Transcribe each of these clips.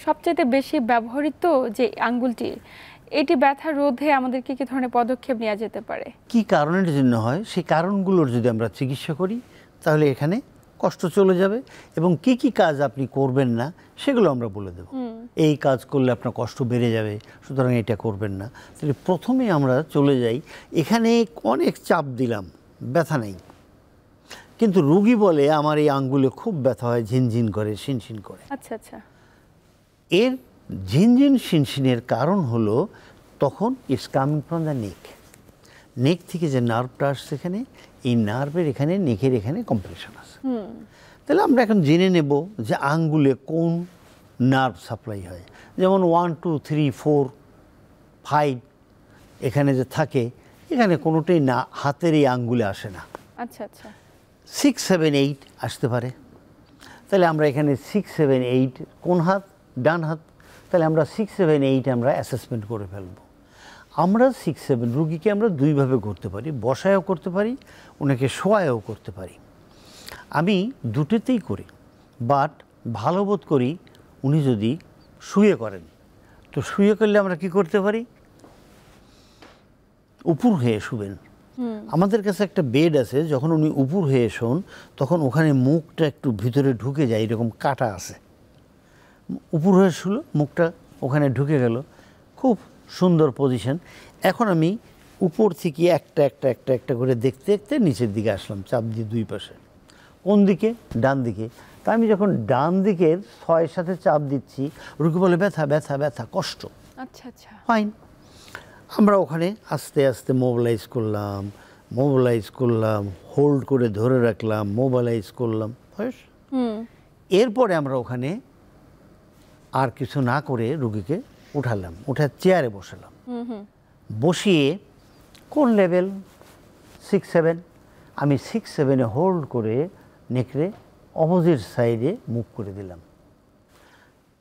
সবচেয়ে বেশি ব্যবহৃত যে আঙ্গুলটি, এটি ব্যথা রোধে আমাদের কি কি ধরনের পদক্ষেপ নেওয়া যেতে পারে? কি কারণের জন্য হয় সেই কারণগুলোর যদি আমরা চিকিৎসা করি তাহলে এখানে কষ্ট চলে যাবে, এবং কি কি কাজ আপনি করবেন না সেগুলো আমরা বলে দেব। এই কাজ করলে আপনার কষ্ট বেড়ে যাবে, সুতরাং এটা করবেন না। তাহলে প্রথমে আমরা চলে যাই, এখানে অনেক চাপ দিলাম, ব্যথা নেই, কিন্তু রোগী বলে আমার এই আঙ্গুলে খুব ব্যথা হয়, ঝিনঝিন করে, শিনশিন করে। আচ্ছা আচ্ছা। এর ঝিনঝিন শিনশিনের কারণ হলো তখন it's coming from the neck. Neck থেকে যে নার্ভটা আসছে এখানে, এই নার্ভের এখানে, নেকের এখানে কম্প্রেশন আছে। তাহলে আমরা এখন জেনে নেব যে আঙ্গুলে কোন নার্ভ সাপ্লাই হয়। যেমন 1 2 3 4 5 এখানে যে থাকে, এখানে কোনোটাই না হাতের এই আঙ্গুলে আসে না। আচ্ছা আচ্ছা। 6 7 8 আসতে পারে। তাহলে আমরা এখানে 6 7 8 কোন হাত? ডান হাত। তাহলে আমরা 6 7 8 আমরা অ্যাসেসমেন্ট করে ফেলব। আমরা 6 7 রুগীকে আমরা দুইভাবে করতে পারি, বসায়ও করতে পারি, ওনাকে শোয়ায়ও করতে পারি। আমি দুটোতেই করি, বাট ভালো বোধ করি উনি যদি শুয়ে করেন। তো শুয়ে করলে আমরা কি করতে পারি? উপর হয়ে শুবেন। আমাদের কাছে একটা বেড আছে, যখন উনি উপর হয়ে শোন তখন ওখানে মুখটা একটু ভিতরে ঢুকে যায়, এরকম কাটা আছে। উপর হয়ে শুলো, মুখটা ওখানে ঢুকে গেল, খুব সুন্দর পজিশন। এখন আমি উপর থেকে একটা একটা একটা একটা করে দেখতে দেখতে নিচের দিকে আসলাম, চাপ দিয়ে দুই পাশে। কোন দিকে? ডান দিকে। তা আমি যখন ডান দিকের 6 সাথে চাপ দিচ্ছি, রুগী বলে ব্যথা ব্যথা ব্যথা, কষ্ট। আচ্ছা আচ্ছা। ফাইন। আমরা ওখানে আস্তে আস্তে মোবিলাইজ করলাম, হোল্ড করে ধরে রাখলাম, মোবিলাইজ করলাম। এরপরে আমরা ওখানে আর কিছু না করে রুগীকে উঠালাম, উঠে চেয়ারে বসালাম। বসিয়ে কোন লেভেল? 6 7। আমি 6 7-এ হোল্ড করে নেকড়ে অপোজিট সাইডে মুভ করে দিলাম।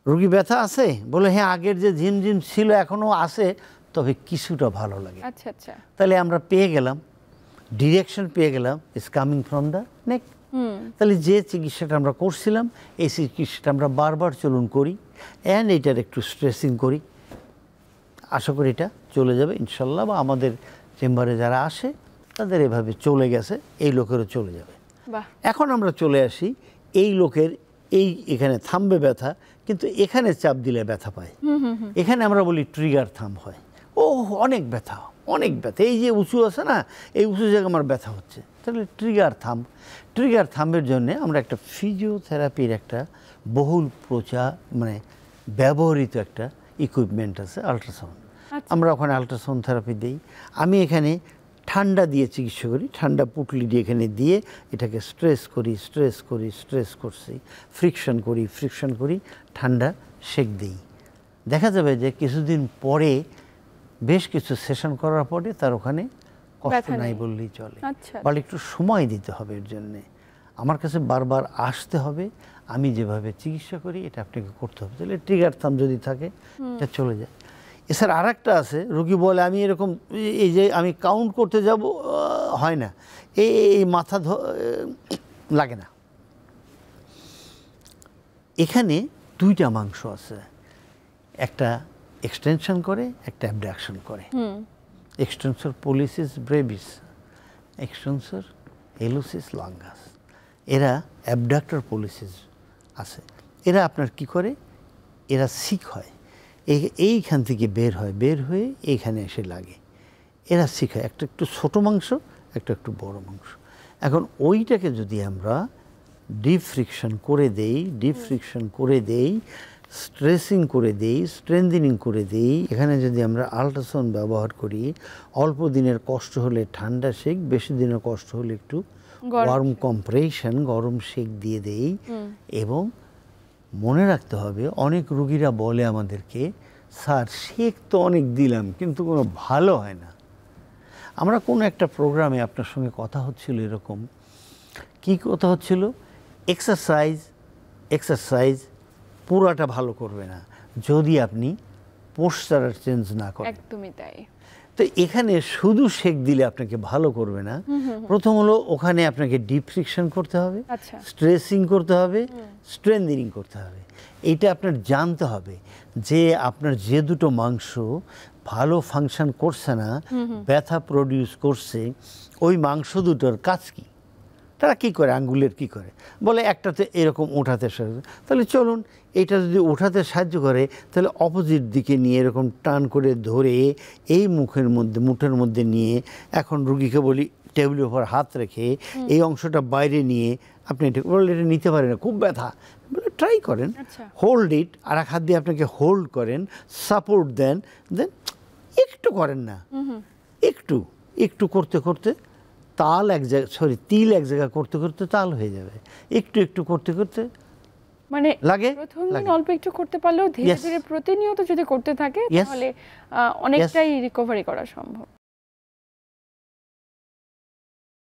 রুগী ব্যথা আছে? বলে হ্যাঁ, আগের যে ঝিমঝিম ছিল এখনও আছে, তবে কিছুটা ভালো লাগে। আচ্ছা আচ্ছা। তাহলে আমরা পেয়ে গেলাম, ডিরেকশন পেয়ে গেলাম, ইজ কামিং ফ্রম দ্য নেক। তাহলে যে চিকিৎসাটা আমরা করছিলাম, এই চিকিৎসাটা আমরা বারবার চলুন করি, অ্যান্ড এটার একটু স্ট্রেসিং করি। আশা করি এটা চলে যাবে ইনশাল্লাহ, বা আমাদের চেম্বারে যারা আসে তাদের এভাবে চলে গেছে, এই লোকেরও চলে যাবে। এখন আমরা চলে আসি, এই লোকের এই এখানে থামবে ব্যথা, কিন্তু এখানে চাপ দিলে ব্যথা পায়। এখানে আমরা বলি ট্রিগার থাম হয়। ও অনেক ব্যথা, অনেক ব্যথা, এই যে উঁচু আছে না, এই উঁচু জায়গায় আমার ব্যথা হচ্ছে। তাহলে ট্রিগার থামের জন্য আমরা একটা ফিজিওথেরাপির একটা বহুল ব্যবহৃত একটা ইকুইপমেন্ট আছে, আল্ট্রাসাউন্ড। আমরা ওখানে আল্ট্রাসাউন্ড থেরাপি দিই। আমি এখানে ঠান্ডা দিয়ে চিকিৎসা করি, ঠান্ডা পুটলি দিয়ে এখানে দিয়ে এটাকে স্ট্রেস করছি, ফ্রিকশন করি, ঠান্ডা শেক দিই। দেখা যাবে যে কিছুদিন পরে, বেশ কিছু সেশন করার পরে তার ওখানে কষ্ট নাই বললেই চলে। বাট একটু সময় দিতে হবে এর জন্যে। আমার কাছে বারবার আসতে হবে, আমি যেভাবে চিকিৎসা করি এটা আপনাকে করতে হবে। তাহলে ট্রিগার থাম যদি থাকে এটা চলে যায়। এছাড়া আর একটা আছে, রোগী বলে আমি এরকম এই যে আমি কাউন্ট করতে যাব, হয় না, এই মাথা লাগে না। এখানে দুইটা মাংস আছে, একটা এক্সটেনশন করে, একটা অ্যাবডাকশন করে। Extensor pollicis brevis, extensor pollicis longus. এরা অ্যাবডাক্টর পলিসিস আছে। এরা আপনার কি করে? এরা সিক হয়, এইখান থেকে বের হয়ে এইখানে এসে লাগে। এরা সিক হয়, একটা একটু ছোটো মাংস, একটা একটু বড় মাংস। এখন ওইটাকে যদি আমরা ডিপ ফ্রিকশন করে দেই, স্ট্রেসিং করে দেই, স্ট্রেংথেনিং করে দেই, এখানে যদি আমরা আল্ট্রাসাউন্ড ব্যবহার করি, অল্প দিনের কষ্ট হলে ঠান্ডা শেক, বেশি দিনের কষ্ট হলে একটু ওয়ার্ম কম্প্রেশন, গরম শেক দিয়ে দেই। এবং মনে রাখতে হবে, অনেক রুগীরা বলে আমাদেরকে, স্যার শেক তো অনেক দিলাম কিন্তু কোনো ভালো হয় না। আমরা কোনো একটা প্রোগ্রামে আপনার সঙ্গে কথা হচ্ছিল, এরকম কি কথা হচ্ছিল, এক্সারসাইজ পুরাটা ভালো করবে না যদি আপনি পোস্টার চেঞ্জ না করেন। একদমই তাই। তো এখানে শুধু শেক দিলে আপনাকে ভালো করবে না। প্রথম হলো ওখানে আপনাকে ডিপ ফ্রিকশন করতে হবে, স্ট্রেসিং করতে হবে, স্ট্রেংথেনিং করতে হবে। এইটা আপনার জানতে হবে যে আপনার যে দুটো মাংস ভালো ফাংশন করছে না, ব্যথা প্রডিউস করছে, ওই মাংস দুটোর কাজ কি। তারা কি করে, আঙ্গুলের কি করে, বলে একটাতে এরকম ওঠাতে সাহায্য, তাহলে চলুন এটা যদি ওঠাতে সাহায্য করে তাহলে অপোজিট দিকে নিয়ে এরকম টান করে ধরে এই মুখের মধ্যে নিয়ে, এখন রুগীকে বলি টেবিলের উপর হাত রেখে এই অংশটা বাইরে নিয়ে আপনি এটা বললে এটা নিতে পারেন না, খুব ব্যথা, বলে ট্রাই করেন, হোল্ড ইট, আর এক হাত দিয়ে আপনাকে হোল্ড করেন, সাপোর্ট দেন, দেন একটু করেন না, একটু একটু করতে করতে তাল এক জায়গা, সরি তিল এক জায়গা করতে করতে তাল হয়ে যাবে, একটু একটু করতে করতে মানে লাগে প্রথম দিন অল্প একটু করতে পারলেও ধীরে ধীরে প্রতিনিয়ত যদি করতে থাকে তাহলে অনেকটাই রিকভারি করা সম্ভব।